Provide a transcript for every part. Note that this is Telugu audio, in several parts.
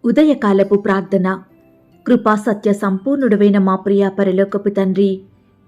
ఉదయకాలపు ప్రార్థన. కృపా సత్య సంపూర్ణుడవైన మా ప్రియ పరలోకపు తండ్రి,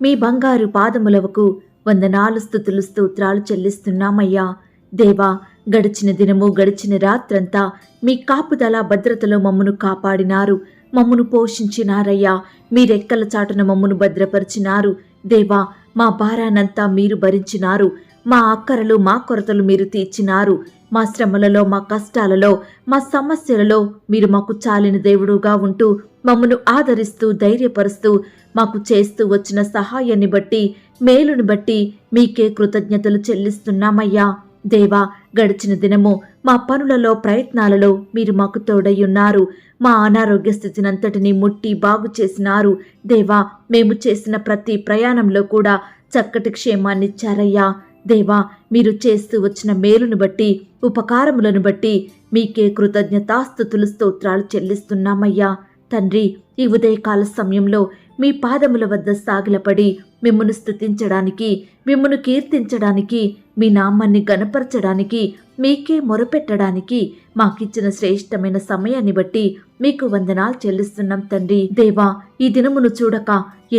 మీ బంగారు పాదములకు వందనాలు స్తుతులు స్తోత్రాలు చెల్లిస్తున్నామయ్యా. దేవా, గడిచిన దినము గడిచిన రాత్రంతా మీ కాపుదల భద్రతలో మమ్మను కాపాడినారు, మమ్మను పోషించినారయ్యా. మీ రెక్కల చాటున మమ్మను భద్రపరిచినారు. దేవా, మా భారానంతా మీరు భరించినారు. మా అక్కరలు మా కొరతలు మీరు తీర్చినారు. మా శ్రమలలో, మా కష్టాలలో, మా సమస్యలలో మీరు మాకు చాలిన దేవుడుగా ఉంటూ మమ్మను ఆదరిస్తూ ధైర్యపరుస్తూ మాకు చేస్తూ వచ్చిన సహాయాన్ని బట్టి, మేలుని బట్టి మీకే కృతజ్ఞతలు చెల్లిస్తున్నామయ్యా. దేవా, గడిచిన దినము మా పనులలో ప్రయత్నాలలో మీరు మాకు తోడయ్యున్నారు. మా అనారోగ్య స్థితినంతటిని ముట్టి బాగు చేసినారు. దేవా, మేము చేసిన ప్రతి ప్రయాణంలో కూడా చక్కటి క్షేమాన్నిచ్చారయ్యా. దేవా, మీరు చేస్తూ వచ్చిన మేలును బట్టి, ఉపకారములను బట్టి మీకే కృతజ్ఞతాస్తుతులు స్తోత్రాలు చెల్లిస్తున్నామయ్యా. తండ్రి, ఈ ఉదయకాల సమయంలో మీ పాదముల వద్ద సాగిలపడి మిమ్మను స్తుతించడానికి, మిమ్మను కీర్తించడానికి, మీ నామాన్ని గణపరచడానికి, మీకే మొరపెట్టడానికి మాకిచ్చిన శ్రేష్టమైన సమయాన్ని బట్టి మీకు వందనాలు చెల్లిస్తున్నాం తండ్రి. దేవా, ఈ దినమును చూడక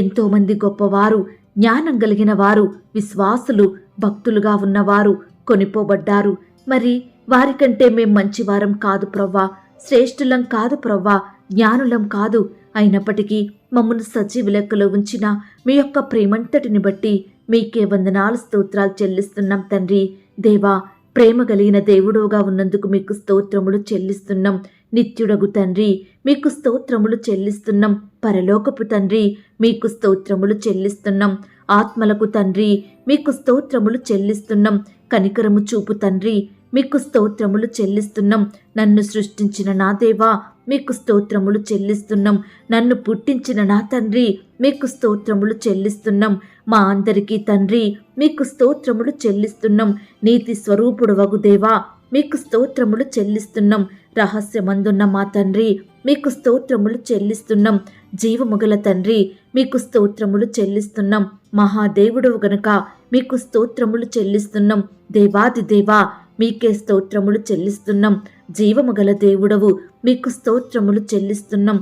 ఎంతో మంది గొప్పవారు, జ్ఞానం కలిగిన వారు, విశ్వాసులు, భక్తులుగా ఉన్నవారు కొనిపోబడ్డారు. మరి వారికంటే మేం మంచివారం కాదు ప్రవ్వా, శ్రేష్ఠులం కాదు ప్రవ్వా, జ్ఞానులం కాదు. అయినప్పటికీ మమ్మల్ని సజీవ లెక్కలో ఉంచిన మీ యొక్క ప్రేమంతటిని బట్టి మీకే వందనాలు స్తోత్రాలు చెల్లిస్తున్నాం తండ్రి. దేవా, ప్రేమ కలిగిన దేవుడుగా ఉన్నందుకు మీకు స్తోత్రములు చెల్లిస్తున్నాం. నిత్యుడగు తండ్రి, మీకు స్తోత్రములు చెల్లిస్తున్నాం. పరలోకపు తండ్రి, మీకు స్తోత్రములు చెల్లిస్తున్నాం. ఆత్మలకు తండ్రి, మీకు స్తోత్రములు చెల్లిస్తున్నాం. కనికరము చూపు తండ్రి, మీకు స్తోత్రములు చెల్లిస్తున్నాం. నన్ను సృష్టించిన నా దేవా, మీకు స్తోత్రములు చెల్లిస్తున్నాం. నన్ను పుట్టించిన నా తండ్రి, మీకు స్తోత్రములు చెల్లిస్తున్నాం. మా అందరికీ తండ్రి, మీకు స్తోత్రములు చెల్లిస్తున్నాం. నీతి స్వరూపుడు వగు దేవా, మీకు స్తోత్రములు చెల్లిస్తున్నాం. రహస్యమందున్న మా తండ్రి, మీకు స్తోత్రములు చెల్లిస్తున్నాం. జీవముగల తండ్రి, మీకు స్తోత్రములు చెల్లిస్తున్నాం. మహాదేవుడవు గనుక మీకు స్తోత్రములు చెల్లిస్తున్నాం. దేవాది దేవా, మీకే స్తోత్రములు చెల్లిస్తున్నాం. జీవముగల దేవుడవు, మీకు స్తోత్రములు చెల్లిస్తున్నాం.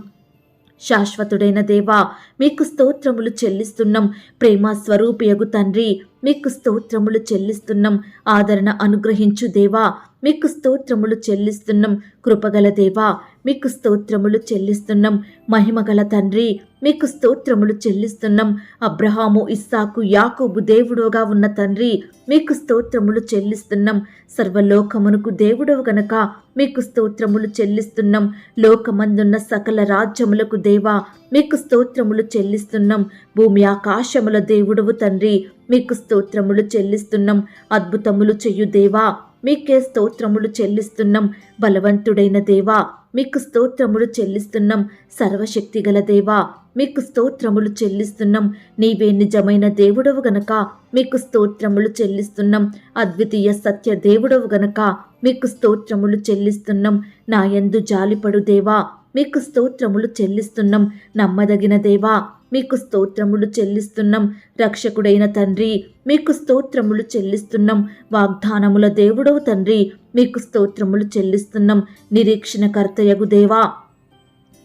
శాశ్వతుడైన దేవా, మీకు స్తోత్రములు చెల్లిస్తున్నాం. ప్రేమ స్వరూపియగు తండ్రి, మీకు స్తోత్రములు చెల్లిస్తున్నాం. ఆదరణ అనుగ్రహించు దేవా, మీకు స్తోత్రములు చెల్లిస్తున్నాం. కృపగల దేవా, మీకు స్తోత్రములు చెల్లిస్తున్నాం. మహిమగల తండ్రి, మీకు స్తోత్రములు చెల్లిస్తున్నాం. అబ్రహాము, ఇస్సాకు, యాకోబు దేవుడుగా ఉన్న తండ్రి, మీకు స్తోత్రములు చెల్లిస్తున్నాం. సర్వలోకమునకు దేవుడవు గనక మీకు స్తోత్రములు చెల్లిస్తున్నాం. లోకమందున్న సకల రాజ్యములకు దేవా, మీకు స్తోత్రములు చెల్లిస్తున్నాం. భూమి ఆకాశముల దేవుడవు తండ్రి, మీకు స్తోత్రములు చెల్లిస్తున్నాం. అద్భుతములు చెయ్యు దేవా, మీకే స్తోత్రములు చెల్లిస్తున్నాం. బలవంతుడైన దేవా, మీకు స్తోత్రములు చెల్లిస్తున్నాం. సర్వశక్తిగల దేవా, మీకు స్తోత్రములు చెల్లిస్తున్నాం. నీవే నిజమైన దేవుడవు గనక మీకు స్తోత్రములు చెల్లిస్తున్నాం. అద్వితీయ సత్య దేవుడవు గనక మీకు స్తోత్రములు చెల్లిస్తున్నాం. నా యందు జాలిపడు దేవా, మీకు స్తోత్రములు చెల్లిస్తున్నాం. నమ్మదగిన దేవా, మీకు స్తోత్రములు చెల్లిస్తున్నాం. రక్షకుడైన తండ్రి, మీకు స్తోత్రములు చెల్లిస్తున్నాం. వాగ్దానముల దేవుడవు తండ్రి, మీకు స్తోత్రములు చెల్లిస్తున్నాం. నిరీక్షణకర్తయగు దేవా,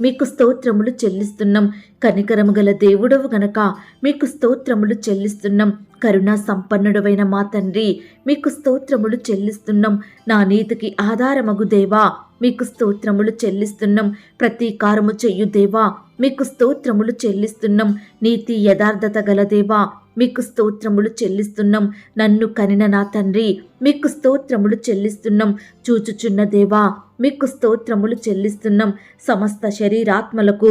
మీకు స్తోత్రములు చెల్లిస్తున్నాం. కనికరము గల దేవుడవు గనక మీకు స్తోత్రములు చెల్లిస్తున్నాం. కరుణా సంపన్నుడవైన మా తండ్రి, మీకు స్తోత్రములు చెల్లిస్తున్నాం. నా నీతికి ఆధారమగు దేవా, మీకు స్తోత్రములు చెల్లిస్తున్నాం. ప్రతీకారము చెయ్యు దేవా, మీకు స్తోత్రములు చెల్లిస్తున్నాం. నీతి యథార్థత గల దేవా, మీకు స్తోత్రములు చెల్లిస్తున్నాం. నన్ను కనిన నా తండ్రి, మీకు స్తోత్రములు చెల్లిస్తున్నాం. చూచుచున్న దేవా, మీకు స్తోత్రములు చెల్లిస్తున్నాం. సమస్త శరీరాత్మలకు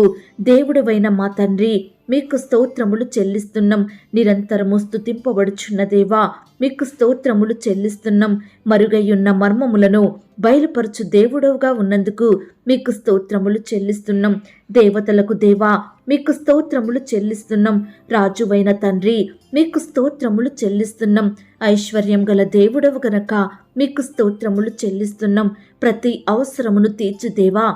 దేవుడవైన మా తండ్రి, మీకు స్తోత్రములు చెల్లిస్తున్నాం. నిరంతరము స్తుతింపబడుచున్న దేవా, మీకు స్తోత్రములు చెల్లిస్తున్నాం. మరుగయ్యున్న మర్మములను బయలుపరచు దేవుడవుగా ఉన్నందుకు మీకు స్తోత్రములు చెల్లిస్తున్నాం. దేవతలకు దేవా, మీకు స్తోత్రములు చెల్లిస్తున్నాం. రాజువైన తండ్రి, మీకు స్తోత్రములు చెల్లిస్తున్నాం. ఐశ్వర్యం గల దేవుడవు గనక మీకు స్తోత్రములు చెల్లిస్తున్నాం. ప్రతి అవసరమును తీర్చు దేవా,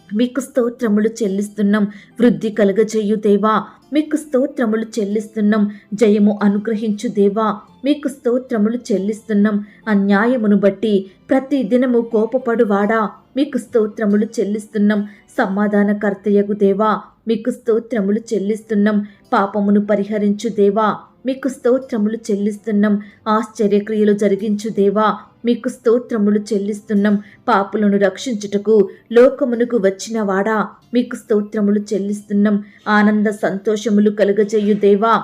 మీకు స్తోత్రములు చెల్లిస్తున్నాం. వృద్ధి కలుగజేయు దేవా, మీకు స్తోత్రములు చెల్లిస్తున్నాం. జయము అనుగ్రహించు దేవా, మీకు స్తోత్రములు చెల్లిస్తున్నాం. అన్యాయమును బట్టి ప్రతి దినము కోపపడువాడా, మీకు స్తోత్రములు చెల్లిస్తున్నాం. సమాధానకర్తయగు దేవా మీకు స్తోత్రములు చెల్లిస్తున్నాం. పాపమును పరిహరించు దేవా మీకు స్తోత్రములు చెల్లిస్తున్నాం. ఆశ్చర్యక్రియలు జరిగించు దేవా మీకు స్తోత్రములు చెల్లిస్తున్నాం. పాపులను రక్షించుటకు లోకమునకు వచ్చిన వాడా మీకు స్తోత్రములు చెల్లిస్తున్నాం. ఆనంద సంతోషములు కలుగజేయు దేవా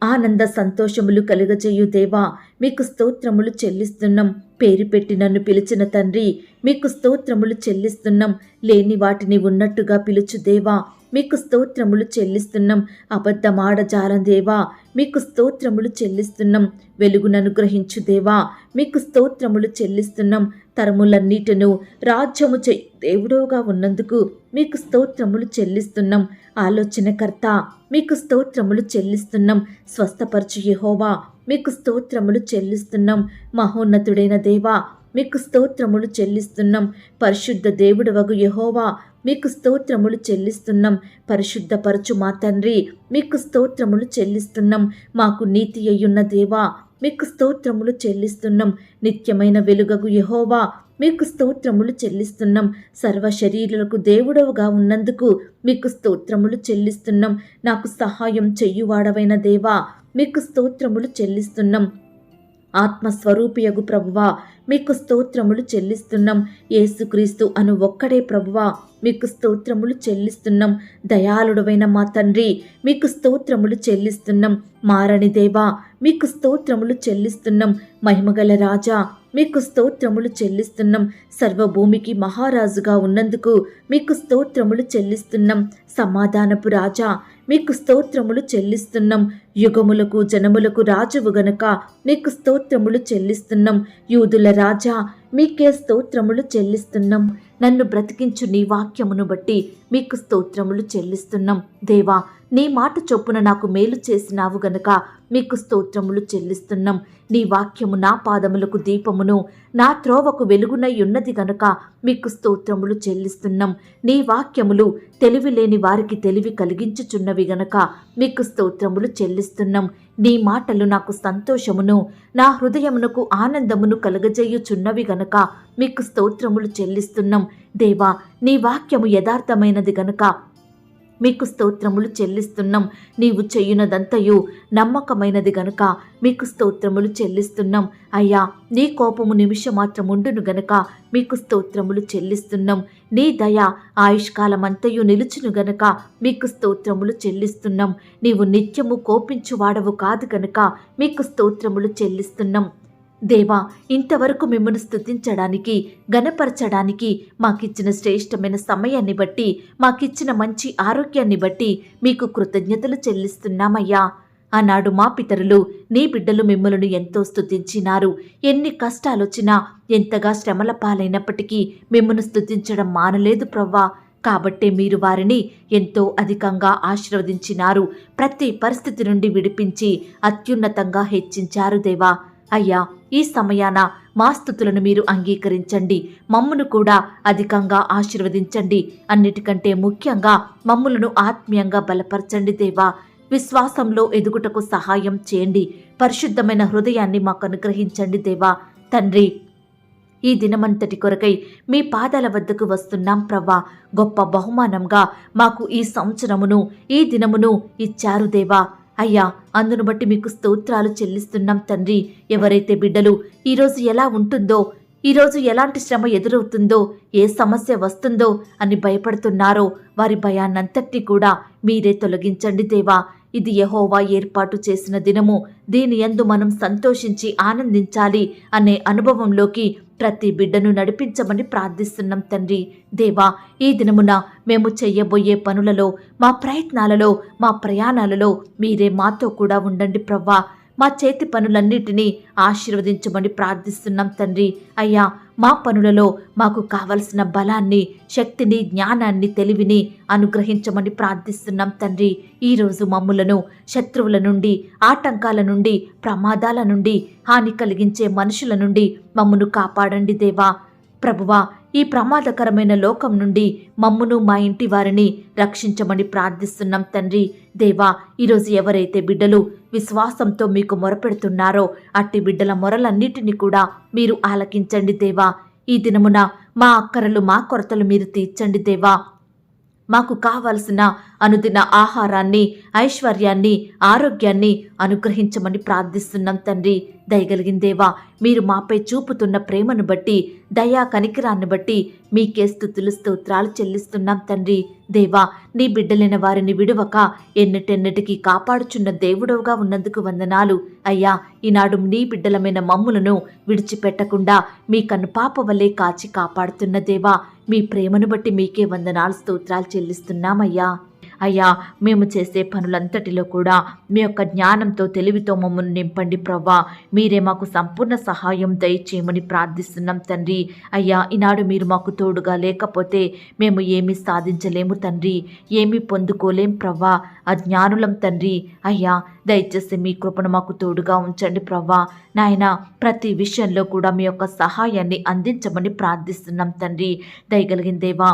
ఆనంద సంతోషములు కలుగజేయు దేవా మీకు స్తోత్రములు చెల్లిస్తున్నాం. పేరు పెట్టి నన్ను పిలిచిన తండ్రి మీకు స్తోత్రములు చెల్లిస్తున్నాం. లేని వాటిని ఉన్నట్టుగా పిలుచు దేవా మీకు స్తోత్రములు చెల్లిస్తున్నాం. అబద్ధమాడజాలం దేవా మీకు స్తోత్రములు చెల్లిస్తున్నాం. వెలుగును అనుగ్రహించు దేవా మీకు స్తోత్రములు చెల్లిస్తున్నాం. తరములన్నిటిను రాజ్యము దేవుడోగా ఉన్నందుకు మీకు స్తోత్రములు చెల్లిస్తున్నాం. ఆలోచనకర్త మీకు స్తోత్రములు చెల్లిస్తున్నాం. స్వస్థపరచు యెహోవా మీకు స్తోత్రములు చెల్లిస్తున్నాం. మహోన్నతుడైన దేవా మీకు స్తోత్రములు చెల్లిస్తున్నాం. పరిశుద్ధ దేవుడవగు యెహోవా మీకు స్తోత్రములు చెల్లిస్తున్నాం. పరిశుద్ధపరచు మా తండ్రి మీకు స్తోత్రములు చెల్లిస్తున్నాం. మాకు నీతి అయ్యున్న దేవా మీకు స్తోత్రములు చెల్లిస్తున్నాం. నిత్యమైన వెలుగగు యెహోవా మీకు స్తోత్రములు చెల్లిస్తున్నాం. సర్వ శరీరులకు దేవుడవుగా ఉన్నందుకు మీకు స్తోత్రములు చెల్లిస్తున్నాం. నాకు సహాయం చెయ్యువాడవైన దేవా మీకు స్తోత్రములు చెల్లిస్తున్నాం. ఆత్మస్వరూపియగు ప్రభువా మీకు స్తోత్రములు చెల్లిస్తున్నాం. యేసుక్రీస్తు అను ఒక్కడే ప్రభువా మీకు స్తోత్రములు చెల్లిస్తున్నాం. దయాళుడవైన మా తండ్రి మీకు స్తోత్రములు చెల్లిస్తున్నాం. మారని దేవా మీకు స్తోత్రములు చెల్లిస్తున్నాం. మహిమగల రాజా మీకు స్తోత్రములు చెల్లిస్తున్నాం. సర్వభూమికి మహారాజుగా ఉన్నందుకు మీకు స్తోత్రములు చెల్లిస్తున్నాం. సమాధానపు రాజా మీకు స్తోత్రములు చెల్లిస్తున్నాం. యుగములకు జనములకు రాజువు గనుక మీకు స్తోత్రములు చెల్లిస్తున్నాం. యూదుల రాజా మీకే స్తోత్రములు చెల్లిస్తున్నాం. నన్ను బ్రతికించు నీ వాక్యమును బట్టి మీకు స్తోత్రములు చెల్లిస్తున్నాం. దేవా నీ మాట చొప్పున నాకు మేలు చేసినావు గనుక మీకు స్తోత్రములు చెల్లిస్తున్నాం. నీ వాక్యము నా పాదములకు దీపమును నా త్రోవకు వెలుగునై ఉన్నది గనుక మీకు స్తోత్రములు చెల్లిస్తున్నాం. నీ వాక్యములు తెలివి లేని వారికి తెలివి కలిగించుచున్నవి గనుక మీకు స్తోత్రములు చెల్లిస్తున్నాం. నీ మాటలు నాకు సంతోషమును నా హృదయమునకు ఆనందమును కలుగజేయుచున్నవి గనుక మీకు స్తోత్రములు చెల్లిస్తున్నాం. దేవా నీ వాక్యము యథార్థమైనది గనుక మీకు స్తోత్రములు చెల్లిస్తున్నాం. నీవు చేయునదంతయు నమ్మకమైనది గనుక మీకు స్తోత్రములు చెల్లిస్తున్నాం. అయ్యా నీ కోపము నిమిషమాత్రముండును గనుక మీకు స్తోత్రములు చెల్లిస్తున్నాం. నీ దయ ఆయుష్కాలమంతయు నిలుచును గనుక మీకు స్తోత్రములు చెల్లిస్తున్నాం. నీవు నిత్యము కోపించువాడవు కాదు గనుక మీకు స్తోత్రములు చెల్లిస్తున్నాం. దేవా ఇంతవరకు మిమ్మల్ని స్తుతించడానికి గణపరచడానికి మాకిచ్చిన శ్రేష్టమైన సమయాన్ని బట్టి మాకిచ్చిన మంచి ఆరోగ్యాన్ని బట్టి మీకు కృతజ్ఞతలు చెల్లిస్తున్నామయ్యా. ఆనాడు మా పితరులు నీ బిడ్డలు మిమ్మల్ని ఎంతో స్తుతించినారు. ఎన్ని కష్టాలొచ్చినా ఎంతగా శ్రమల పాలైనప్పటికీ మిమ్మల్ని స్తుతించడం మానలేదు ప్రవ్వా. కాబట్టే మీరు వారిని ఎంతో అధికంగా ఆశీర్వదించినారు. ప్రతి పరిస్థితి నుండి విడిపించి అత్యున్నతంగా హెచ్చించారు దేవా. అయ్యా ఈ సమయాన మా స్తుతులను మీరు అంగీకరించండి. మమ్మును కూడా అధికంగా ఆశీర్వదించండి. అన్నిటికంటే ముఖ్యంగా మమ్ములను ఆత్మీయంగా బలపరచండి దేవా. విశ్వాసంలో ఎదుగుటకు సహాయం చేయండి. పరిశుద్ధమైన హృదయాన్ని మాకు అనుగ్రహించండి దేవా. తండ్రి ఈ దినమంతటి కొరకై మీ పాదాల వద్దకు వస్తున్నాం ప్రవ్వా. గొప్ప బహుమానంగా మాకు ఈ సంవత్సరమును ఈ దినమును ఇచ్చారు దేవా. అయ్యా అందును బట్టి మీకు స్తోత్రాలు చెల్లిస్తున్నాం తండ్రి. ఎవరైతే బిడ్డలు ఈరోజు ఎలా ఉంటుందో, ఈరోజు ఎలాంటి శ్రమ ఎదురవుతుందో, ఏ సమస్య వస్తుందో అని భయపడుతున్నారో వారి భయాన్నంతటినీ కూడా మీరే తొలగించండి దేవా. ఇది యెహోవా ఏర్పాటు చేసిన దినము. దీని యందు మనం సంతోషించి ఆనందించాలి అనే అనుభవంలోకి ప్రతి బిడ్డను నడిపించమని ప్రార్థిస్తున్నాం తండ్రి. దేవా ఈ దినమున మేము చెయ్యబోయే పనులలో, మా ప్రయత్నాలలో, మా ప్రయాణాలలో మీరే మాతో కూడా ఉండండి ప్రవ్వా. మా చేతి పనులన్నిటినీ ఆశీర్వదించమని ప్రార్థిస్తున్నాం తండ్రి. అయ్యా మా పనులలో మాకు కావలసిన బలాన్ని, శక్తిని, జ్ఞానాన్ని, తెలివిని అనుగ్రహించమని ప్రార్థిస్తున్నాం తండ్రి. ఈరోజు మమ్ములను శత్రువుల నుండి, ఆటంకాల నుండి, ప్రమాదాల నుండి, హాని కలిగించే మనుషుల నుండి మమ్మును కాపాడండి దేవా. ప్రభువా ఈ ప్రమాదకరమైన లోకం నుండి మమ్మును మా ఇంటి వారిని రక్షించమని ప్రార్థిస్తున్నాం తండ్రి. దేవా ఈరోజు ఎవరైతే బిడ్డలు విశ్వాసంతో మీకు మొరపెడుతున్నారో అట్టి బిడ్డల మొరలన్నిటినీ కూడా మీరు ఆలకించండి దేవా. ఈ దినమున మా అక్కరలు మా కొరతలు మీరు తీర్చండి దేవా. మాకు కావలసిన అనుదిన ఆహారాన్ని, ఐశ్వర్యాన్ని, ఆరోగ్యాన్ని అనుగ్రహించమని ప్రార్థిస్తున్నాం తండ్రి. దయగలిగిన దేవా, మీరు మాపై చూపుతున్న ప్రేమను బట్టి, దయా కనికరాన్ని బట్టి మీకే స్తుతులు స్తోత్రాలు చెల్లిస్తున్నాం తండ్రి. దేవా, నీ బిడ్డలైన వారిని విడువక ఎన్నటెన్నటికీ కాపాడుచున్న దేవుడవుగా ఉన్నందుకు వందనాలు. అయ్యా, ఈనాడు నీ బిడ్డలమైన మమ్ములను విడిచిపెట్టకుండా మీ కన్ను పాప వల్లే కాచి కాపాడుతున్న దేవా, మీ ప్రేమను బట్టి మీకే వందనాలు స్తోత్రాలు చెల్లిస్తున్నామయ్యా. అయ్యా, మేము చేసే పనులంతటిలో కూడా మీ యొక్క జ్ఞానంతో, తెలివితో మమ్మల్ని నింపండి ప్రవ్వా. మీరే మాకు సంపూర్ణ సహాయం దయచేయమని ప్రార్థిస్తున్నాం తండ్రి. అయ్యా, ఈనాడు మీరు మాకు తోడుగా లేకపోతే మేము ఏమీ సాధించలేము తండ్రి, ఏమీ పొందుకోలేం ప్రవ్వా. అజ్ఞానులం తండ్రి. అయ్యా, దయచేసి మీ కృపను మాకు తోడుగా ఉంచండి ప్రవ్వా. నాయన, ప్రతి విషయంలో కూడా మీ యొక్క సహాయాన్ని అందించమని ప్రార్థిస్తున్నాం తండ్రి. దయగలిగిన దేవా,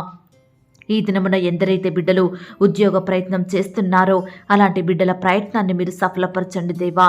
ఈ దినమున ఎందరైతే బిడ్డలు ఉద్యోగ ప్రయత్నం చేస్తున్నారో అలాంటి బిడ్డల ప్రయత్నాన్ని మీరు సఫలపరచండి దేవా.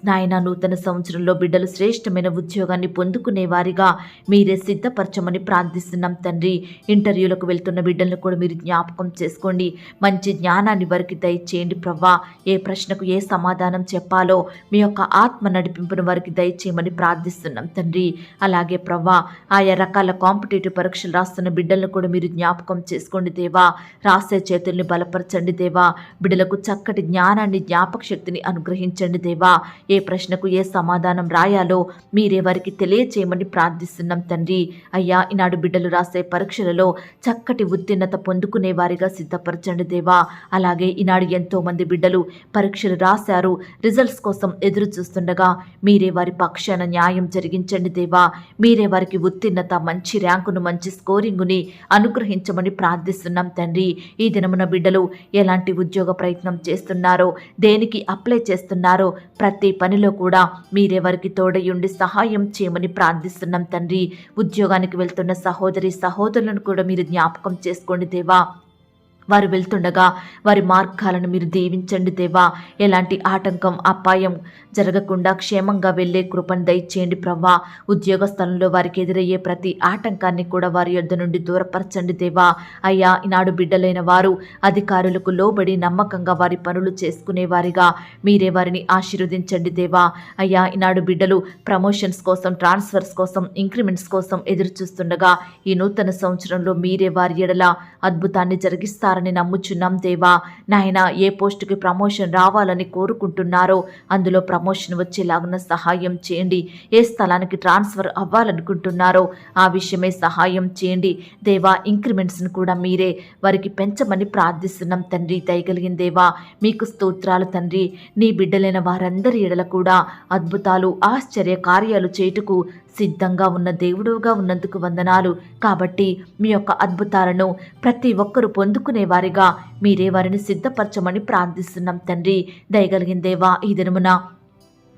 నాయన, నూతన సంవత్సరంలో బిడ్డలు శ్రేష్టమైన ఉద్యోగాన్ని పొందుకునే వారిగా మీరే సిద్ధపరచమని ప్రార్థిస్తున్నాం తండ్రి. ఇంటర్వ్యూలకు వెళ్తున్న బిడ్డలను కూడా మీరు జ్ఞాపకం చేసుకోండి. మంచి జ్ఞానాన్ని వారికి దయచేయండి ప్రవ్వా. ఏ ప్రశ్నకు ఏ సమాధానం చెప్పాలో మీ యొక్క ఆత్మ నడిపింపును వారికి దయచేయమని ప్రార్థిస్తున్నాం తండ్రి. అలాగే ప్రవ్వా, ఆయా రకాల కాంపిటేటివ్ పరీక్షలు రాస్తున్న బిడ్డలను కూడా మీరు జ్ఞాపకం చేసుకోండి దేవా. రాసే చేతుల్ని బలపరచండి దేవా. బిడ్డలకు చక్కటి జ్ఞానాన్ని, జ్ఞాపక శక్తిని అనుగ్రహించండి దేవా. ఏ ప్రశ్నకు ఏ సమాధానం రాయాలో మీరే వారికి తెలియచేయమని ప్రార్థిస్తున్నాం తండ్రి. అయ్యా, ఈనాడు బిడ్డలు రాసే పరీక్షలలో చక్కటి ఉత్తీర్ణత పొందుకునే వారిగా సిద్ధపరచండి దేవా. అలాగే ఈనాడు ఎంతో మంది బిడ్డలు పరీక్షలు రాశారు, రిజల్ట్స్ కోసం ఎదురు చూస్తుండగా మీరే వారి పక్షాన న్యాయం జరిగించండి దేవా. మీరే వారికి ఉత్తీర్ణత, మంచి ర్యాంకును, మంచి స్కోరింగుని అనుగ్రహించమని ప్రార్థిస్తున్నాం తండ్రి. ఈ దినమున బిడ్డలు ఎలాంటి ఉద్యోగ ప్రయత్నం చేస్తున్నారో, దేనికి అప్లై చేస్తున్నారో ప్రతి పనిలో కూడా మీరే వారికి తోడయుండి సహాయం చేయమని ప్రార్థిస్తున్నాం తండ్రి. ఉద్యోగానికి వెళ్తున్న సహోదరులను కూడా మీరు జ్ఞాపకం చేసుకోండి దేవా. వారు వెళ్తుండగా వారి మార్గాలను మీరు దీవించండి దేవా. ఎలాంటి ఆటంకం, అపాయం జరగకుండా క్షేమంగా వెళ్ళే కృపను దయచేయండి ప్రవ్వా. ఉద్యోగ స్థలంలో వారికి ఎదురయ్యే ప్రతి ఆటంకాన్ని కూడా వారి యొద్ద నుండి దూరపరచండి దేవా. అయ్యా, ఈనాడు బిడ్డలైన వారు అధికారులకు లోబడి నమ్మకంగా వారి పనులు చేసుకునే వారిగా మీరే వారిని ఆశీర్వదించండి దేవా. అయ్యా, ఈనాడు బిడ్డలు ప్రమోషన్స్ కోసం, ట్రాన్స్ఫర్స్ కోసం, ఇంక్రిమెంట్స్ కోసం ఎదురు చూస్తుండగా ఈ నూతన సంవత్సరంలో మీరే వారి ఎడల అద్భుతాన్ని జరిగిస్తారని నమ్ముచున్నాం దేవా. నాయన, ఏ పోస్టుకి ప్రమోషన్ రావాలని కోరుకుంటున్నారో అందులో ప్రమోషన్ వచ్చేలాగున సహాయం చేయండి. ఏ స్థలానికి ట్రాన్స్ఫర్ అవ్వాలనుకుంటున్నారో ఆ విషయమే సహాయం చేయండి దేవా. ఇంక్రిమెంట్స్ను కూడా మీరే వారికి పెంచమని ప్రార్థిస్తున్నాం తండ్రి. దయగలిగిన దేవా, మీకు స్తోత్రాలు తండ్రి. నీ బిడ్డలైన వారందరి ఎడల కూడా అద్భుతాలు, ఆశ్చర్య కార్యాలు చేయుటకు సిద్ధంగా ఉన్న దేవుడుగా ఉన్నందుకు వందనాలు. కాబట్టి మీ యొక్క అద్భుతాలను ప్రతి ఒక్కరూ పొందుకునే వారిగా మీరే వారిని సిద్ధపరచమని ప్రార్థిస్తున్నాం తండ్రి. దయగలిగిన దేవా, ఈ దినమున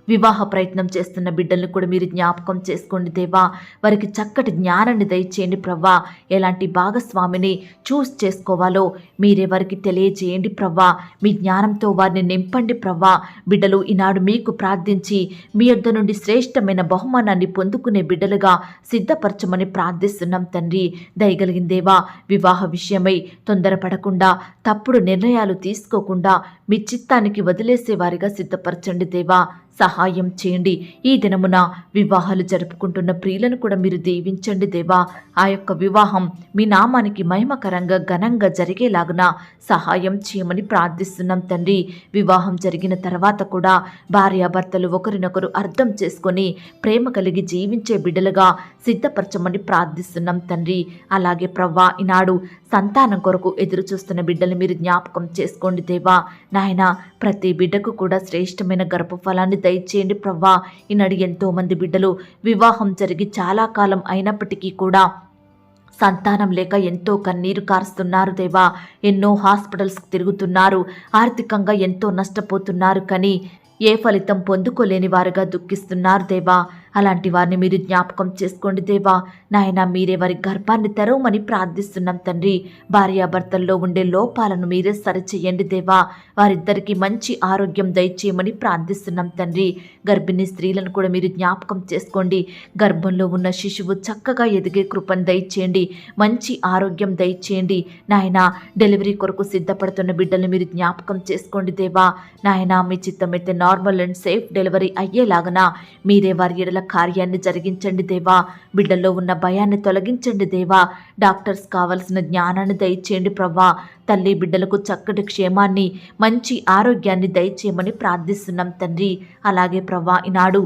వివాహ ప్రయత్నం చేస్తున్న బిడ్డలను కూడా మీరు జ్ఞాపకం చేసుకోండి దేవా. వారికి చక్కటి జ్ఞానాన్ని దయచేయండి ప్రవ్వా. ఎలాంటి భాగస్వామిని చూస్ చేసుకోవాలో మీరే వారికి తెలియజేయండి ప్రవ్వా. మీ జ్ఞానంతో వారిని నింపండి ప్రవ్వా. బిడ్డలు ఈనాడు మీకు ప్రార్థించి మీ యొద్ద నుండి శ్రేష్టమైన బహుమానాన్ని పొందుకునే బిడ్డలుగా సిద్ధపరచమని ప్రార్థిస్తున్నాం తండ్రి. దయగలిగిన దేవా, వివాహ విషయమై తొందరపడకుండా, తప్పుడు నిర్ణయాలు తీసుకోకుండా మీ చిత్తానికి వదిలేసే వారిగా సిద్ధపరచండి దేవా. సహాయం చేయండి. ఈ దినమున వివాహాలు జరుపుకుంటున్న ప్రియులను కూడా మీరు దీవించండి దేవా. ఆ యొక్క వివాహం మీ నామానికి మహిమకరంగా, ఘనంగా జరిగేలాగున సహాయం చేయమని ప్రార్థిస్తున్నాం తండ్రి. వివాహం జరిగిన తర్వాత కూడా భార్యాభర్తలు ఒకరినొకరు అర్థం చేసుకొని ప్రేమ కలిగి జీవించే బిడ్డలుగా సిద్ధపరచమని ప్రార్థిస్తున్నాం తండ్రి. అలాగే ప్రవ్వా, ఈనాడు సంతానం కొరకు ఎదురు చూస్తున్న బిడ్డలు మీరు జ్ఞాపకం చేసుకోండి దేవా. నాయన, ప్రతి బిడ్డకు కూడా శ్రేష్టమైన గర్భఫలాన్ని దయచేయండి ప్రవ్వా. ఈనాడు ఎంతో మంది బిడ్డలు వివాహం జరిగి చాలా కాలం అయినప్పటికీ కూడా సంతానం లేక ఎంతో కన్నీరు కారుస్తున్నారు దేవా. ఎన్నో హాస్పిటల్స్కి తిరుగుతున్నారు, ఆర్థికంగా ఎంతో నష్టపోతున్నారు, కానీ ఏ ఫలితం పొందుకోలేని వారుగా దుఃఖిస్తున్నారు దేవా. అలాంటి వారిని మీరు జ్ఞాపకం చేసుకోండి దేవా. నాయన మీరే వారి గర్భాన్ని తెరవమని ప్రార్థిస్తున్నాం తండ్రి. భార్యాభర్తల్లో ఉండే లోపాలను మీరే సరిచేయండి దేవా. వారిద్దరికీ మంచి ఆరోగ్యం దయచేయమని ప్రార్థిస్తున్నాం తండ్రి. గర్భిణీ స్త్రీలను కూడా మీరు జ్ఞాపకం చేసుకోండి. గర్భంలో ఉన్న శిశువు చక్కగా ఎదిగే కృపను దయచేయండి. మంచి ఆరోగ్యం దయచేయండి నాయన. డెలివరీ కొరకు సిద్ధపడుతున్న బిడ్డలు మీరు జ్ఞాపకం చేసుకోండి దేవా. నాయన మీ చిత్తమైతే నార్మల్ అండ్ సేఫ్ డెలివరీ అయ్యేలాగన మీరే వారి ఎడల కార్యాన్ని జరిగించండి దేవా. బిడ్డల్లో ఉన్న భయాన్ని తొలగించండి దేవా. డాక్టర్స్ కావలసిన జ్ఞానాన్ని దయచేయండి ప్రభా. తల్లి బిడ్డలకు చక్కటి క్షేమాన్ని మంచి ఆరోగ్యాన్ని దయచేయమని ప్రార్థిస్తున్నాం తండ్రి. అలాగే ప్రభా ఈనాడు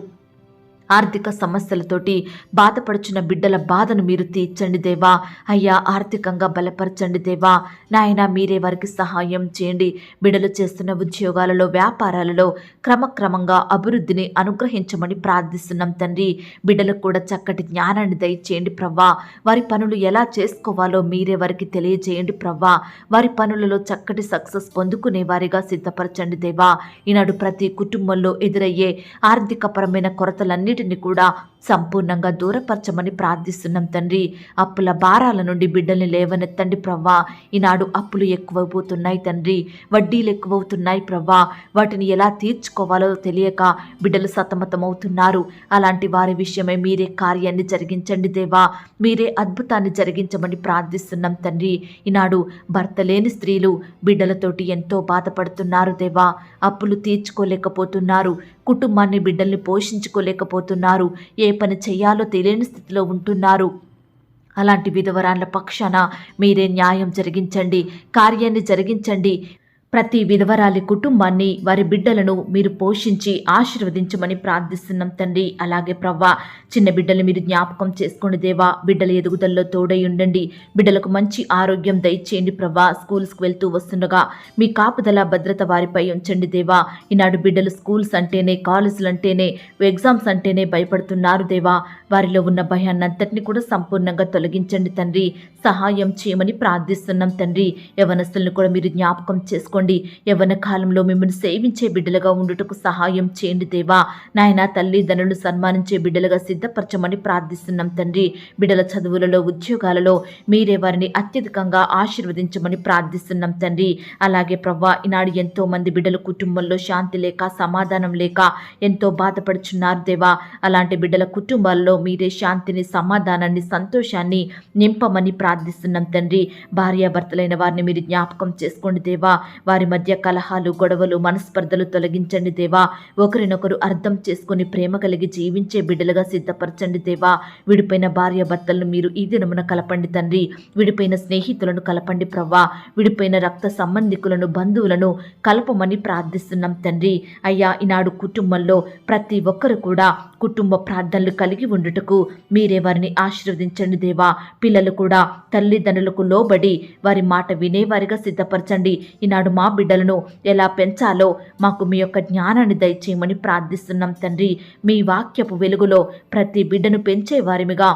ఆర్థిక సమస్యలతోటి బాధపడుచున్న బిడ్డల బాధను మీరు తీర్చండి దేవా. అయ్యా ఆర్థికంగా బలపరచండి దేవా. నాయన మీరే వారికి సహాయం చేయండి. బిడ్డలు చేస్తున్న ఉద్యోగాలలో వ్యాపారాలలో క్రమక్రమంగా అభివృద్ధిని అనుగ్రహించమని ప్రార్థిస్తున్నాం తండ్రి. బిడ్డలకు కూడా చక్కటి జ్ఞానాన్ని దయచేయండి ప్రవ్వా. వారి పనులు ఎలా చేసుకోవాలో మీరే వారికి తెలియజేయండి ప్రవ్వా. వారి పనులలో చక్కటి సక్సెస్ పొందుకునే వారిగా సిద్ధపరచండి దేవా. ఈనాడు ప్రతి కుటుంబంలో ఎదురయ్యే ఆర్థికపరమైన కొరతలన్నిటి కూడా సంపూర్ణంగా దూరపరచమని ప్రార్థిస్తున్నాం తండ్రి. అప్పుల భారాల నుండి బిడ్డల్ని లేవనెత్తండి ప్రవ్వా. ఈనాడు అప్పులు ఎక్కువైపోతున్నాయి తండ్రి. వడ్డీలు ఎక్కువవుతున్నాయి ప్రవ్వా. వాటిని ఎలా తీర్చుకోవాలో తెలియక బిడ్డలు సతమతమవుతున్నారు. అలాంటి వారి విషయమై మీరే కార్యాన్ని జరిగించండి దేవా. మీరే అద్భుతాన్ని జరిగించమని ప్రార్థిస్తున్నాం తండ్రి. ఈనాడు భర్త లేని స్త్రీలు బిడ్డలతోటి ఎంతో బాధపడుతున్నారు దేవా. అప్పులు తీర్చుకోలేకపోతున్నారు. కుటుంబాన్ని బిడ్డల్ని పోషించుకోలేకపోతున్నారు. ఏ పని చేయాలో తెలియని స్థితిలో ఉంటున్నారు. అలాంటి విధవరాళ్ళ పక్షాన మీరే న్యాయం జరిగించండి, కార్యాన్ని జరిగించండి. ప్రతి విధవరాలి కుటుంబాన్ని వారి బిడ్డలను మీరు పోషించి ఆశీర్వదించమని ప్రార్థిస్తున్నాం తండ్రి. అలాగే ప్రవ్వా చిన్న బిడ్డలు మీరు జ్ఞాపకం చేసుకోండి దేవా. బిడ్డల ఎదుగుదలలో తోడై ఉండండి. బిడ్డలకు మంచి ఆరోగ్యం దయచేయండి ప్రవ్వా. స్కూల్స్కి వెళ్తూ వస్తుండగా మీ కాపుదల భద్రత వారిపై ఉంచండి దేవా. ఈనాడు బిడ్డలు స్కూల్స్ అంటేనే కాలేజీలు అంటేనే ఎగ్జామ్స్ అంటేనే భయపడుతున్నారు దేవా. వారిలో ఉన్న భయాన్నంతటిని కూడా సంపూర్ణంగా తొలగించండి తండ్రి. సహాయం చేయమని ప్రార్థిస్తున్నాం తండ్రి. యవనస్తులను కూడా మీరు జ్ఞాపకం చేసుకోండి. యవ్వన కాలంలో మిమ్మల్ని సేవించే బిడ్డలుగా ఉండుటకు సహాయం చేయండి దేవా. నాయన తల్లిదండ్రులను సన్మానించే బిడ్డలుగా సిద్ధపరచమని ప్రార్థిస్తున్నాం తండ్రి. బిడ్డల చదువులలో ఉద్యోగాలలో మీరే వారిని అత్యధికంగా ఆశీర్వదించమని ప్రార్థిస్తున్నాం తండ్రి. అలాగే ప్రవ్వా ఈనాడు ఎంతో మంది బిడ్డల కుటుంబంలో శాంతి లేక సమాధానం లేక ఎంతో బాధపడుచున్నారు దేవా. అలాంటి బిడ్డల కుటుంబాల్లో మీరే శాంతిని, సమాధానాన్ని, సంతోషాన్ని నింపమని ప్రార్థిస్తున్నాం తండ్రి. భార్యాభర్తలైన వారిని మీరు జ్ఞాపకం చేసుకోండి దేవా. వారి మధ్య కలహాలు, గొడవలు, మనస్పర్ధలు తొలగించండి దేవా. ఒకరినొకరు అర్థం చేసుకుని ప్రేమ కలిగి జీవించే బిడ్డలుగా సిద్ధపరచండి దేవా. విడిపోయిన భార్యాభర్తలను మీరు ఈ దినమున కలపండి తండ్రి. విడిపోయిన స్నేహితులను కలపండి ప్రవ్వా. విడిపోయిన రక్త సంబంధికులను, బంధువులను కలపమని ప్రార్థిస్తున్నాం తండ్రి. అయ్యా ఈనాడు కుటుంబంలో ప్రతి ఒక్కరు కూడా కుటుంబ ప్రార్థనలు కలిగి ఉండుటకు మీరే వారిని ఆశీర్వదించండి దేవా. పిల్లలు కూడా తల్లిదండ్రులకు లోబడి వారి మాట వినేవారిగా సిద్ధపరచండి. ఈనాడు మా బిడ్డలను ఎలా పెంచాలో మాకు మీ యొక్క జ్ఞానాన్ని దయచేయమని ప్రార్థిస్తున్నాం తండ్రి. మీ వాక్యపు వెలుగులో ప్రతి బిడ్డను పెంచే వారిమిగా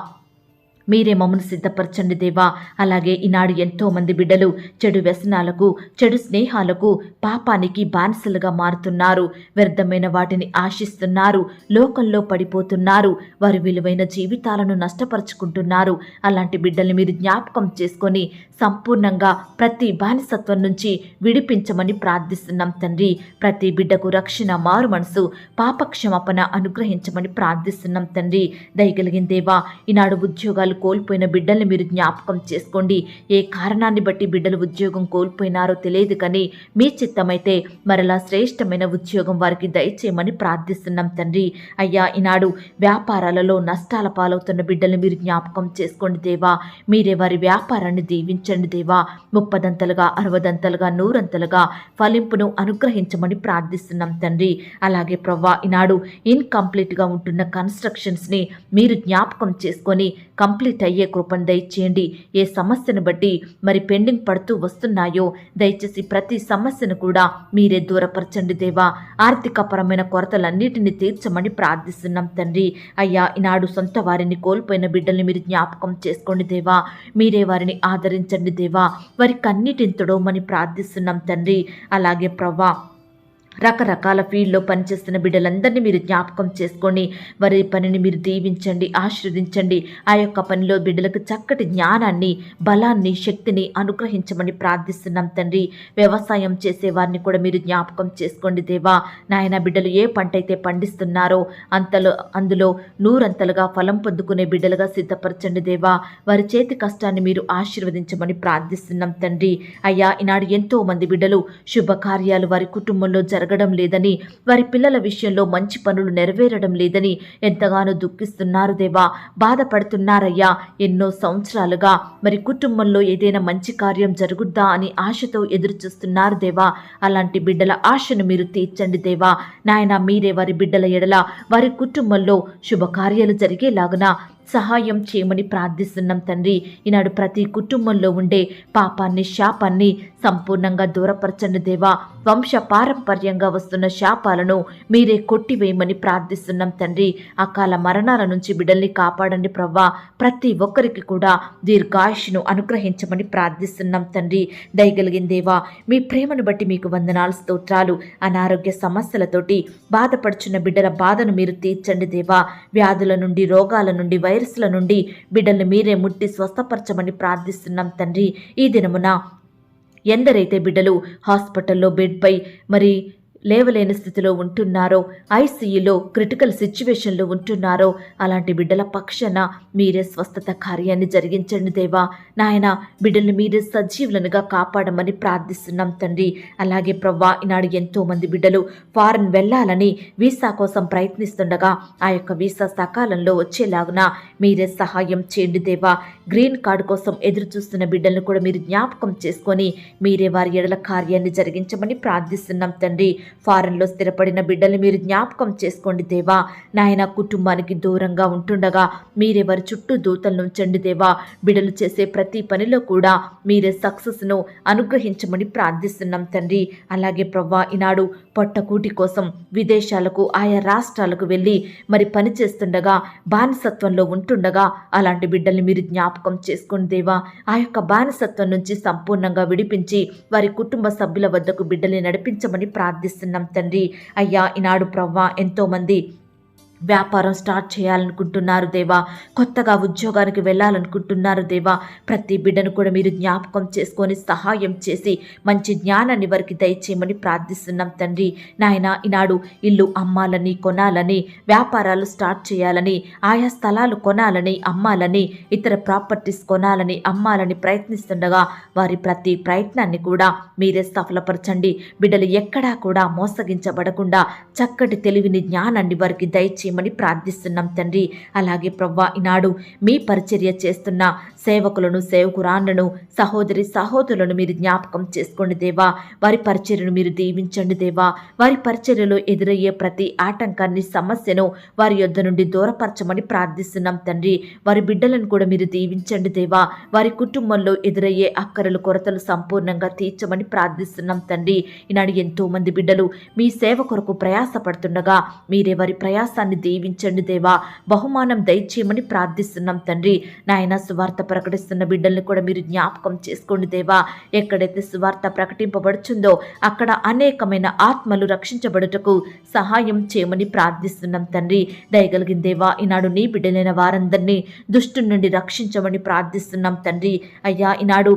మీరే మమ్మల్ని సిద్ధపరచండి దేవా. అలాగే ఈనాడు ఎంతో మంది బిడ్డలు చెడు వ్యసనాలకు, చెడు స్నేహాలకు, పాపానికి బానిసలుగా మారుతున్నారు. వ్యర్థమైన వాటిని ఆశిస్తున్నారు. లోకంలో పడిపోతున్నారు. వారి విలువైన జీవితాలను నష్టపరుచుకుంటున్నారు. అలాంటి బిడ్డల్ని మీరు జ్ఞాపకం చేసుకొని సంపూర్ణంగా ప్రతి బానిసత్వం నుంచి విడిపించమని ప్రార్థిస్తున్నాం తండ్రి. ప్రతి బిడ్డకు రక్షణ, మారు మనసు, పాపక్షమాపణ అనుగ్రహించమని ప్రార్థిస్తున్నాం తండ్రి. దయగలిగిన దేవా ఈనాడు ఉద్యోగాలు కోల్పోయిన బిడ్డల్ని మీరు జ్ఞాపకం చేసుకోండి. ఏ కారణాన్ని బట్టి బిడ్డలు ఉద్యోగం కోల్పోయినారో తెలియదు కానీ మీ చిత్తమైతే మరలా శ్రేష్టమైన ఉద్యోగం వారికి దయచేయమని ప్రార్థిస్తున్నాం తండ్రి. అయ్యా ఈనాడు వ్యాపారాలలో నష్టాల పాలవుతున్న బిడ్డల్ని మీరు జ్ఞాపకం చేసుకోండి దేవా. మీరే వారి వ్యాపారాన్ని దీవించండి దేవా. 30దంతలుగా, 60దంతలుగా, 100అంతలుగా ఫలింపును అనుగ్రహించమని ప్రార్థిస్తున్నాం తండ్రి. అలాగే ప్రవ్వా ఈనాడు ఇన్కంప్లీట్గా ఉంటున్న కన్స్ట్రక్షన్స్ని మీరు జ్ఞాపకం చేసుకొని కంప్లీట్ అయ్యే కృపను దయచేయండి. ఏ సమస్యను బట్టి మరి పెండింగ్ పడుతూ వస్తున్నాయో దయచేసి ప్రతి సమస్యను కూడా మీరే దూరపరచండి దేవా. ఆర్థికపరమైన కొరతలన్నిటిని తీర్చమని ప్రార్థిస్తున్నాం తండ్రి. అయ్యా ఈనాడు సొంత వారిని కోల్పోయిన బిడ్డల్ని మీరు జ్ఞాపకం చేసుకోండి దేవా. మీరే వారిని ఆదరించండి దేవా. వారి కన్నీటిని తొడవమని ప్రార్థిస్తున్నాం తండ్రి. అలాగే ప్రవ్వా రకరకాల ఫీల్డ్లో పనిచేస్తున్న బిడ్డలందరినీ మీరు జ్ఞాపకం చేసుకోండి. వారి పనిని మీరు దీవించండి, ఆశీర్వదించండి. ఆ యొక్క పనిలో బిడ్డలకు చక్కటి జ్ఞానాన్ని, బలాన్ని, శక్తిని అనుగ్రహించమని ప్రార్థిస్తున్నాం తండ్రి. వ్యవసాయం చేసే వారిని కూడా మీరు జ్ఞాపకం చేసుకోండి దేవా. నాయన బిడ్డలు ఏ పంట అయితే పండిస్తున్నారో అందులో నూరంతలుగా ఫలం పొందుకునే బిడ్డలుగా సిద్ధపరచండి దేవా. వారి చేతి కష్టాన్ని మీరు ఆశీర్వదించమని ప్రార్థిస్తున్నాం తండ్రి. అయ్యా, ఈనాడు ఎంతో మంది బిడ్డలు శుభకార్యాలు వారి కుటుంబంలో జరగడం లేదని, వారి పిల్లల విషయంలో మంచి పనులు నెరవేరడం లేదని ఎంతగానో దుఃఖిస్తున్నారు దేవా. బాధపడుతున్నారయ్యా. ఎన్నో సంవత్సరాలుగా మరి కుటుంబంలో ఏదైనా మంచి కార్యం జరుగుద్దా అని ఆశతో ఎదురు చూస్తున్నారు దేవా. అలాంటి బిడ్డల ఆశను మీరు తీర్చండి దేవా. నాయన మీరే వారి బిడ్డల ఎడల, వారి కుటుంబంలో శుభకార్యాలు జరిగేలాగున సహాయం చేయమని ప్రార్థిస్తున్నాం తండ్రి. ఈనాడు ప్రతి కుటుంబంలో ఉండే పాపాన్ని, శాపాన్ని సంపూర్ణంగా దూరపరచండి దేవా. వంశ పారంపర్యంగా వస్తున్న శాపాలను మీరే కొట్టివేయమని ప్రార్థిస్తున్నాం తండ్రి. అకాల మరణాల నుంచి బిడ్డల్ని కాపాడండి ప్రవ్వా. ప్రతి ఒక్కరికి కూడా దీర్ఘాయుష్ను అనుగ్రహించమని ప్రార్థిస్తున్నాం తండ్రి. దయగలిగిన దేవా, మీ ప్రేమను బట్టి మీకు వందనాలు, స్తోత్రాలు. అనారోగ్య సమస్యలతోటి బాధపడుచున్న బిడ్డల బాధను మీరు తీర్చండి దేవా. వ్యాధుల నుండి, రోగాల నుండి, వైరస్ల నుండి బిడ్డల్ని మీరే ముట్టి స్వస్థపరచమని ప్రార్థిస్తున్నాం తండ్రి. ఈ దినమున ఎందరైతే బిడ్డలు హాస్పిటల్లో బెడ్పై మరి లేవలేని స్థితిలో ఉంటున్నారో, ఐసీయూలో క్రిటికల్ సిచ్యువేషన్లో ఉంటున్నారో, అలాంటి బిడ్డల పక్షాన మీరే స్వస్థత కార్యాన్ని జరిగించండి దేవా. నాయన బిడ్డల్ని మీరే సజీవులనుగా కాపాడమని ప్రార్థిస్తున్నాం తండ్రి. అలాగే ప్రవ్వా, ఈనాడు ఎంతోమంది బిడ్డలు ఫారెన్ వెళ్ళాలని వీసా కోసం ప్రయత్నిస్తుండగా ఆ యొక్క వీసా సకాలంలో వచ్చేలాగున మీరే సహాయం చేయండి దేవా. గ్రీన్ కార్డు కోసం ఎదురు చూస్తున్న బిడ్డలను కూడా మీరు జ్ఞాపకం చేసుకొని మీరే వారి ఎడల కార్యాన్ని జరిగించమని ప్రార్థిస్తున్నాం తండ్రి. ఫారెన్లో స్థిరపడిన బిడ్డల్ని మీరు జ్ఞాపకం చేసుకోండి దేవా. నాయన కుటుంబానికి దూరంగా ఉంటుండగా మీరే వారి చుట్టూ దూతలను ఉంచండి దేవా. బిడ్డలు చేసే ప్రతి పనిలో కూడా మీరే సక్సెస్ను అనుగ్రహించమని ప్రార్థిస్తున్నాం తండ్రి. అలాగే ప్రవ్వా, ఈనాడు పొట్టకూటి కోసం విదేశాలకు, ఆయా రాష్ట్రాలకు వెళ్ళి మరి పని చేస్తుండగా, బానిసత్వంలో ఉంటుండగా అలాంటి బిడ్డల్ని మీరు జ్ఞాపకం చేసుకోండి దేవా. ఆ యొక్క బానిసత్వం నుంచి సంపూర్ణంగా విడిపించి వారి కుటుంబ సభ్యుల వద్దకు బిడ్డల్ని నడిపించమని ప్రార్థిస్తున్నాం తండ్రి. అయ్యా, ఈనాడు ప్రవ్వా ఎంతోమంది వ్యాపారం స్టార్ట్ చేయాలనుకుంటున్నారు దేవా. కొత్తగా ఉద్యోగానికి వెళ్ళాలనుకుంటున్నారు దేవా. ప్రతి బిడ్డను కూడా మీరు జ్ఞాపకం చేసుకొని సహాయం చేసి మంచి జ్ఞానాన్ని వారికి దయచేయమని ప్రార్థిస్తున్నాం తండ్రి. నాయన ఈనాడు ఇల్లు అమ్మాలని, కొనాలని, వ్యాపారాలు స్టార్ట్ చేయాలని, ఆయా స్థలాలు కొనాలని, అమ్మాలని, ఇతర ప్రాపర్టీస్ కొనాలని, అమ్మాలని ప్రయత్నిస్తుండగా వారి ప్రతి ప్రయత్నాన్ని కూడా మీరే సఫలపరచండి. బిడ్డలు ఎక్కడా కూడా మోసగించబడకుండా చక్కటి తెలివిని, జ్ఞానాన్ని వారికి దయచేయమని ప్రార్థిస్తున్నాం తండ్రి. అలాగే ప్రవ్వా, ఈనాడు మీ పరిచర్య చేస్తున్న సేవకులను, సేవకురాండ్లను, సహోదరి సహోదరులను మీరు జ్ఞాపకం చేసుకోండి దేవా. వారి పరిచర్యను మీరు దీవించండి దేవా. వారి పరిచర్యలో ఎదురయ్యే ప్రతి ఆటంకాన్ని, సమస్యను వారి యొద్ద నుండి దూరపరచమని ప్రార్థిస్తున్నాం తండ్రి. వారి బిడ్డలను కూడా మీరు దీవించండి దేవా. వారి కుటుంబంలో ఎదురయ్యే అక్కరలు, కొరతలు సంపూర్ణంగా తీర్చమని ప్రార్థిస్తున్నాం తండ్రి. ఈనాడు ఎంతో మంది బిడ్డలు మీ సేవ కొరకు ప్రయాసపడుతుండగా మీరే వారి ప్రయాసాన్ని దీవించండి దేవా. బహుమానం దయచేయమని ప్రార్థిస్తున్నాం తండ్రి. నాయన సువార్త ప్రకటిస్తున్న బిడ్డల్ని కూడా మీరు జ్ఞాపకం చేసుకోండి దేవా. ఎక్కడైతే సువార్త ప్రకటింపబడుతుందో అక్కడ అనేకమైన ఆత్మలు రక్షించబడుటకు సహాయం చేయమని ప్రార్థిస్తున్నాం తండ్రి. దయగలిగిన దేవా, ఈనాడు నీ బిడ్డలైన వారందరినీ దుష్టుని నుండి రక్షించమని ప్రార్థిస్తున్నాం తండ్రి. అయ్యా, ఈనాడు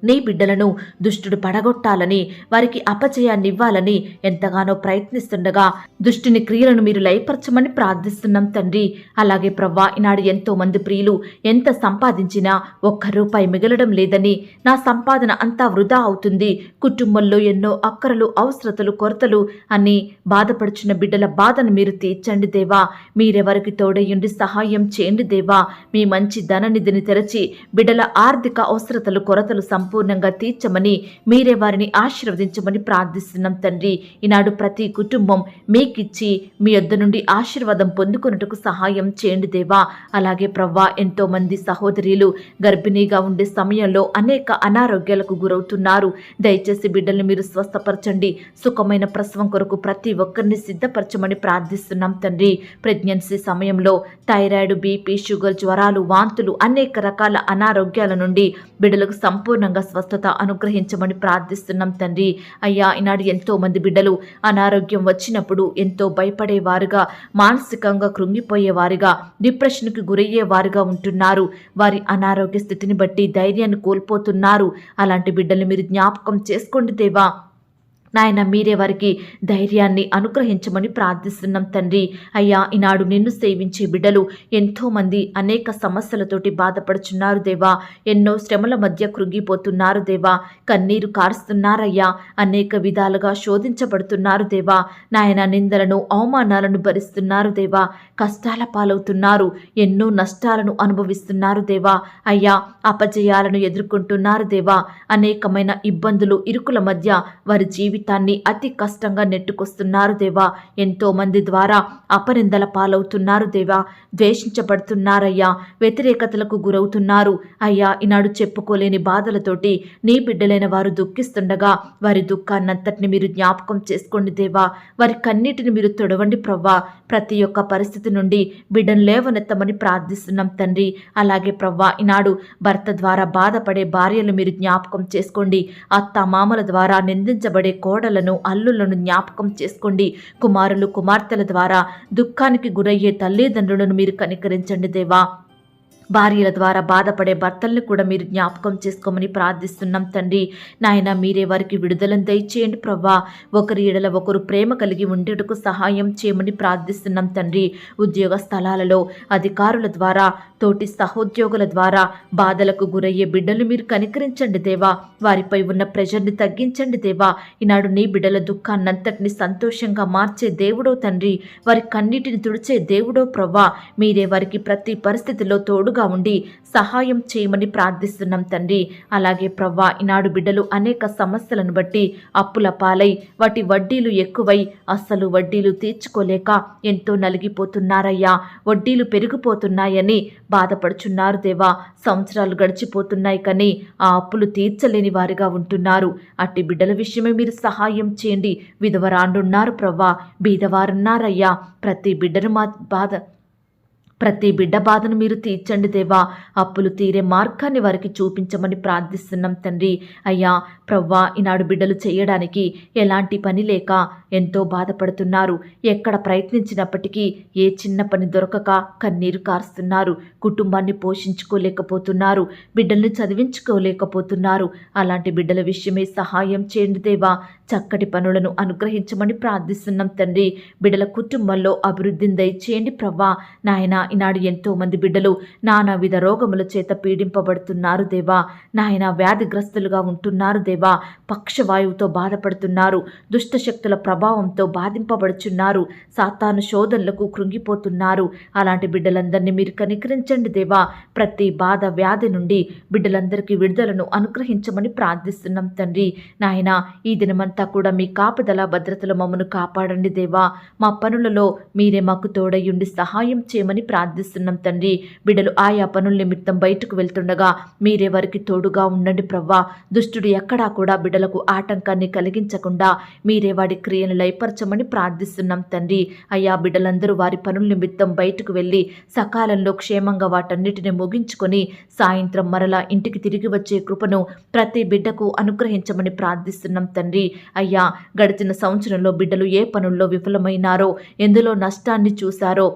నీ బిడ్డలను దుష్టుడు పడగొట్టాలని, వారికి అపజయాన్ని ఇవ్వాలని ఎంతగానో ప్రయత్నిస్తుండగా దుష్టుని క్రియలను మీరు లయపరచమని ప్రార్థిస్తున్నాం తండ్రి. అలాగే ప్రవ్వా, ఈనాడు ఎంతో మంది ప్రియులు ఎంత సంపాదించినా ₹1 మిగలడం లేదని, నా సంపాదన అంతా వృధా అవుతుంది, కుటుంబంలో ఎన్నో అక్కరలు, అవసరతలు, కొరతలు అని బాధపడుచున్న బిడ్డల బాధను మీరు తీర్చండి దేవా. మీరెవరికి తోడయ్యుండి సహాయం చేయండి దేవా. మీ మంచి ధననిధిని తెరచి బిడ్డల ఆర్థిక అవసరతలు, కొరతలు సంపూర్ణంగా తీర్చమని, మీరే వారిని ఆశీర్వదించమని ప్రార్థిస్తున్నాం తండ్రి. ఈనాడు ప్రతి కుటుంబం మీకిచ్చి మీ యొద్ద నుండి ఆశీర్వాదం పొందుకొనుటకు సహాయం చేయండి దేవా. అలాగే ప్రవ్వా, ఎంతో మంది సహోదరులు గర్భిణీగా ఉండే సమయంలో అనేక అనారోగ్యాలకు గురవుతున్నారు. దయచేసి బిడ్డల్ని మీరు స్వస్థపరచండి. సుఖమైన ప్రసవం కొరకు ప్రతి ఒక్కరిని సిద్ధపరచమని ప్రార్థిస్తున్నాం తండ్రి. ప్రెగ్నెన్సీ సమయంలో థైరాయిడ్, బీపీ, షుగర్, జ్వరాలు, వాంతులు, అనేక రకాల అనారోగ్యాల నుండి బిడ్డలకు సంపూర్ణంగా సంపూర్ణంగా స్వస్థత అనుగ్రహించమని ప్రార్థిస్తున్నాం తండ్రి. అయ్యా, ఈనాడు ఎంతో మంది బిడ్డలు అనారోగ్యం వచ్చినప్పుడు ఎంతో భయపడేవారుగా, మానసికంగా కృంగిపోయేవారుగా, డిప్రెషన్కి గురయ్యేవారుగా ఉంటున్నారు. వారి అనారోగ్య స్థితిని బట్టి ధైర్యాన్ని కోల్పోతున్నారు. అలాంటి బిడ్డల్ని మీరు జ్ఞాపకం చేసుకోండి దేవా. నాయన, మీరే వారికి ధైర్యాన్ని అనుగ్రహించమని ప్రార్థిస్తున్నాం తండ్రి. అయ్యా, ఈనాడు నిన్ను సేవించే బిడ్డలు ఎంతోమంది అనేక సమస్యలతోటి బాధపడుచున్నారు దేవా. ఎన్నో శ్రమల మధ్య కృంగిపోతున్నారు దేవా. కన్నీరు కారుస్తున్నారయ్యా. అనేక విధాలుగా శోధించబడుతున్నారు దేవా. నాయన, నిందలను అవమానాలను భరిస్తున్నారు దేవా. కష్టాల పాలవుతున్నారు. ఎన్నో నష్టాలను అనుభవిస్తున్నారు దేవా. అయ్యా, అపజయాలను ఎదుర్కొంటున్నారు దేవా. అనేకమైన ఇబ్బందులు, ఇరుకుల మధ్య వారి జీవితాన్ని అతి కష్టంగా నెట్టుకొస్తున్నారు దేవా. ఎంతో మంది ద్వారా అపనిందల పాలవుతున్నారు దేవా. ద్వేషించబడుతున్నారయ్యా. వ్యతిరేకతలకు గురవుతున్నారు అయ్యా. ఈనాడు చెప్పుకోలేని బాధలతోటి నీ బిడ్డలైన వారు దుఃఖిస్తుండగా వారి దుఃఖాన్నంతటిని మీరు జ్ఞాపకం చేసుకోండి దేవా. వారి కన్నీటిని మీరు తొడవండి ప్రవ్వా. ప్రతి ఒక్క పరిస్థితి నుండి బిడ్డను లేవనెత్తమని ప్రార్థిస్తున్నాం తండ్రి. అలాగే ప్రవ్వా, ఈనాడు భర్త ద్వారా బాధపడే భార్యలు మీరు జ్ఞాపకం చేసుకోండి. అత్త మామల ద్వారా నిందించబడే కోడలను, అల్లులను జ్ఞాపకం చేసుకోండి. కుమారులు, కుమార్తెల ద్వారా దుఃఖానికి గురయ్యే తల్లిదండ్రులను మీరు కనికరించండి దేవా. భార్యల ద్వారా బాధపడే భర్తల్ని కూడా మీరు జ్ఞాపకం చేసుకోమని ప్రార్థిస్తున్నాం తండ్రి. నాయన, మీరే వారికి విడుదలను దయచేయండి ప్రవ్వా. ఒకరి ఎడల ఒకరు ప్రేమ కలిగి ఉండేటకు సహాయం చేయమని ప్రార్థిస్తున్నాం తండ్రి. ఉద్యోగ స్థలాలలో అధికారుల ద్వారా, తోటి సహోద్యోగుల ద్వారా బాధలకు గురయ్యే బిడ్డలు మీరు కనికరించండి దేవా. వారిపై ఉన్న ప్రెషర్ని తగ్గించండి దేవా. ఈనాడు నీ బిడ్డల దుఃఖాన్నంతటిని సంతోషంగా మార్చే దేవుడో తండ్రి. వారి కన్నీటిని తుడిచే దేవుడో ప్రవ్వా. మీరే వారికి ప్రతి పరిస్థితిలో తోడుగా ఉండి సహాయం చేయమని ప్రార్థిస్తున్నాం తండ్రి. అలాగే ప్రవ్వా, ఈనాడు బిడ్డలు అనేక సమస్యలను బట్టి అప్పుల పాలై వాటి వడ్డీలు ఎక్కువై అస్సలు వడ్డీలు తీర్చుకోలేక ఎంతో నలిగిపోతున్నారయ్యా. వడ్డీలు పెరిగిపోతున్నాయని బాధపడుచున్నారు దేవా. సంవత్సరాలు గడిచిపోతున్నాయి కానీ ఆ అప్పులు తీర్చలేని వారిగా ఉంటున్నారు. అట్టి బిడ్డల విషయమే మీరు సహాయం చేయండి. విధవరాండున్నారు ప్రవ్వా, బీదవారున్నారయ్యా. ప్రతి బిడ్డ బాధను మీరు తీర్చండి దేవా. అప్పులు తీరే మార్గాన్ని వారికి చూపించమని ప్రార్థిస్తున్నాం తండ్రి. అయ్యా ప్రవ్వా, ఈనాడు బిడ్డలు చేయడానికి ఎలాంటి పని లేక ఎంతో బాధపడుతున్నారు. ఎక్కడ ప్రయత్నించినప్పటికీ ఏ చిన్న పని దొరకక కన్నీరు కారుస్తున్నారు. కుటుంబాన్ని పోషించుకోలేకపోతున్నారు. బిడ్డల్ని చదివించుకోలేకపోతున్నారు. అలాంటి బిడ్డల విషయమే సహాయం చేయండి దేవా. చక్కటి పనులను అనుగ్రహించమని ప్రార్థిస్తున్నాం తండ్రి. బిడ్డల కుటుంబంలో అభివృద్ధిని దయచేయండి ప్రవ్వా. నాయన, ఈనాడు ఎంతో మంది బిడ్డలు నానావిధ రోగముల చేత పీడింపబడుతున్నారు దేవా. నాయన, వ్యాధిగ్రస్తులుగా ఉంటున్నారు దేవా. పక్షవాయువుతో బాధపడుతున్నారు. దుష్టశక్తుల ప్రభావంతో బాధింపబడుచున్నారు. సాతాను శోధనలకు కృంగిపోతున్నారు. అలాంటి బిడ్డలందరినీ మీరు కనికరించండి దేవా. ప్రతి బాధ, వ్యాధి నుండి బిడ్డలందరికీ విడుదలను అనుగ్రహించమని ప్రార్థిస్తున్నాం తండ్రి. నాయన, ఈ దినమంతా కూడా మీ కాపుదల, భద్రతలు మమ్మను కాపాడండి దేవా. మా పనులలో మీరే మాకు తోడయ్యుండి సహాయం చేయమని ప్రార్థిస్తున్నాం తండ్రి. బిడ్డలు ఆయా పనుల నిమిత్తం బయటకు వెళ్తుండగా మీరే వారికి తోడుగా ఉండండి ప్రవ్వా. దుష్టుడు ఎక్కడా కూడా బిడ్డలకు ఆటంకాన్ని కలిగించకుండా మీరే వాడి క్రియను లయపరచమని ప్రార్థిస్తున్నాం తండ్రి. అయ్యా, బిడ్డలందరూ వారి పనుల నిమిత్తం బయటకు వెళ్ళి సకాలంలో క్షేమంగా వాటన్నిటిని ముగించుకొని సాయంత్రం మరలా ఇంటికి తిరిగి వచ్చే కృపను ప్రతి బిడ్డకు అనుగ్రహించమని ప్రార్థిస్తున్నాం తండ్రి. అయ్యా, గడిచిన సంవత్సరంలో బిడ్డలు ఏ పనుల్లో విఫలమైనారో, ఎందులో నష్టాన్ని చూశారో,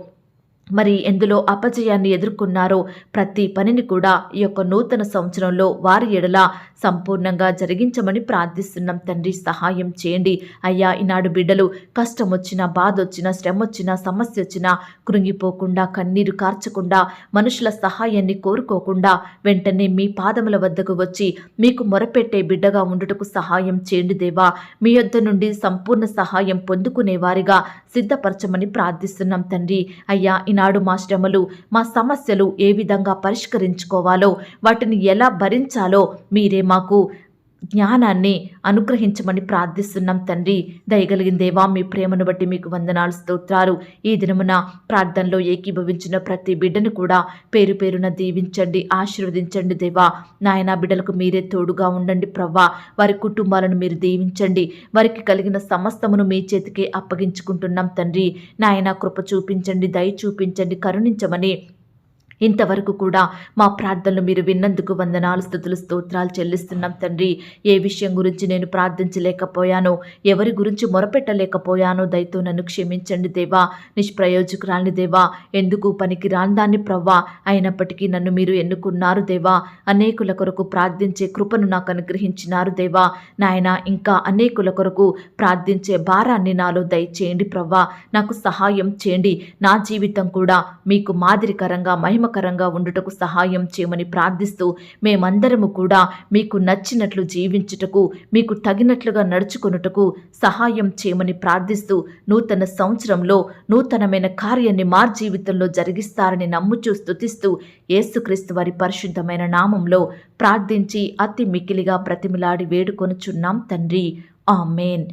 మరి ఎందులో అపజయాన్ని ఎదుర్కొన్నారో ప్రతి పనిని కూడా ఈ యొక్క నూతన సంవత్సరంలో వారి ఎడల సంపూర్ణంగా జరిగించమని ప్రార్థిస్తున్నాం తండ్రి. సహాయం చేయండి అయ్యా. ఈనాడు బిడ్డలు కష్టం వచ్చినా, బాధ వచ్చినా, శ్రమ వచ్చినా, సమస్య వచ్చినా కృంగిపోకుండా, కన్నీరు కార్చకుండా, మనుషుల సహాయాన్ని కోరుకోకుండా వెంటనే మీ పాదముల వద్దకు వచ్చి మీకు మొరపెట్టే బిడ్డగా ఉండుటకు సహాయం చేయండి దేవా. మీ యొద్ద నుండి సంపూర్ణ సహాయం పొందుకునే వారిగా సిద్ధపరచమని ప్రార్థిస్తున్నాం తండ్రి. అయ్యా, ఈనాడు మా శ్రమలు, మా సమస్యలు ఏ విధంగా పరిష్కరించుకోవాలో, వాటిని ఎలా భరించాలో మీరే మాకు జ్ఞానాన్ని అనుగ్రహించమని ప్రార్థిస్తున్నాం తండ్రి. దయగలిగిన దేవా, మీ ప్రేమను బట్టి మీకు వందనాలు, స్తోత్రాలు. ఈ దినమున ప్రార్థనలో ఏకీభవించిన ప్రతి బిడ్డను కూడా పేరు పేరున దీవించండి, ఆశీర్వదించండి దేవా. నాయన, బిడ్డలకు మీరే తోడుగా ఉండండి ప్రవ్వా. వారి కుటుంబాలను మీరు దీవించండి. వారికి కలిగిన సమస్తమును మీ చేతికే అప్పగించుకుంటున్నాం తండ్రి. నాయన, కృప చూపించండి, దయ చూపించండి, కరుణించమని ఇంతవరకు కూడా మా ప్రార్థనలు మీరు విన్నందుకు వందనాలు, స్తుతులు, స్తోత్రాలు చెల్లిస్తున్నాం తండ్రి. ఏ విషయం గురించి నేను ప్రార్థించలేకపోయానో, ఎవరి గురించి మొరపెట్టలేకపోయానో దయతో నన్ను క్షమించండి దేవా. నిష్ప్రయోజకురాలిని దేవా, ఎందుకు పనికి రాందాన్ని ప్రవ్వా, అయినప్పటికీ నన్ను మీరు ఎన్నుకున్నారు దేవా. అనేకుల కొరకు ప్రార్థించే కృపను నాకు అనుగ్రహించినారు దేవా. నాయన, ఇంకా అనేకుల కొరకు ప్రార్థించే భారాన్ని నాలో దయచేయండి ప్రవ్వా. నాకు సహాయం చేయండి. నా జీవితం కూడా మీకు మాదిరికరంగా మహిమకరంగా ఉండుటకు సహాయం చేయమని ప్రార్థిస్తూ, మేమందరము కూడా మీకు నచ్చినట్లు జీవించుటకు, మీకు తగినట్లుగా నడుచుకొనుటకు సహాయం చేయమని ప్రార్థిస్తూ, నూతన సంవత్సరంలో నూతనమైన కార్యాన్ని మా జీవితంలో జరిగిస్తారని నమ్ముచూ స్తుతిస్తూ, యేసుక్రీస్తు వారి పరిశుద్ధమైన నామంలో ప్రార్థించి అతి మికిలిగా బ్రతిమిలాడి వేడుకొనుచున్నాం తండ్రి. ఆమేన్.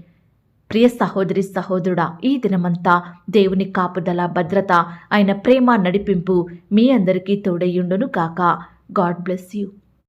ప్రియ సహోదరి సహోదరుడా, ఈ దినమంతా దేవుని కాపుదల, భద్రత, ఆయన ప్రేమ, నడిపింపు మీ అందరికీ తోడయ్యుండును గాక. God bless you.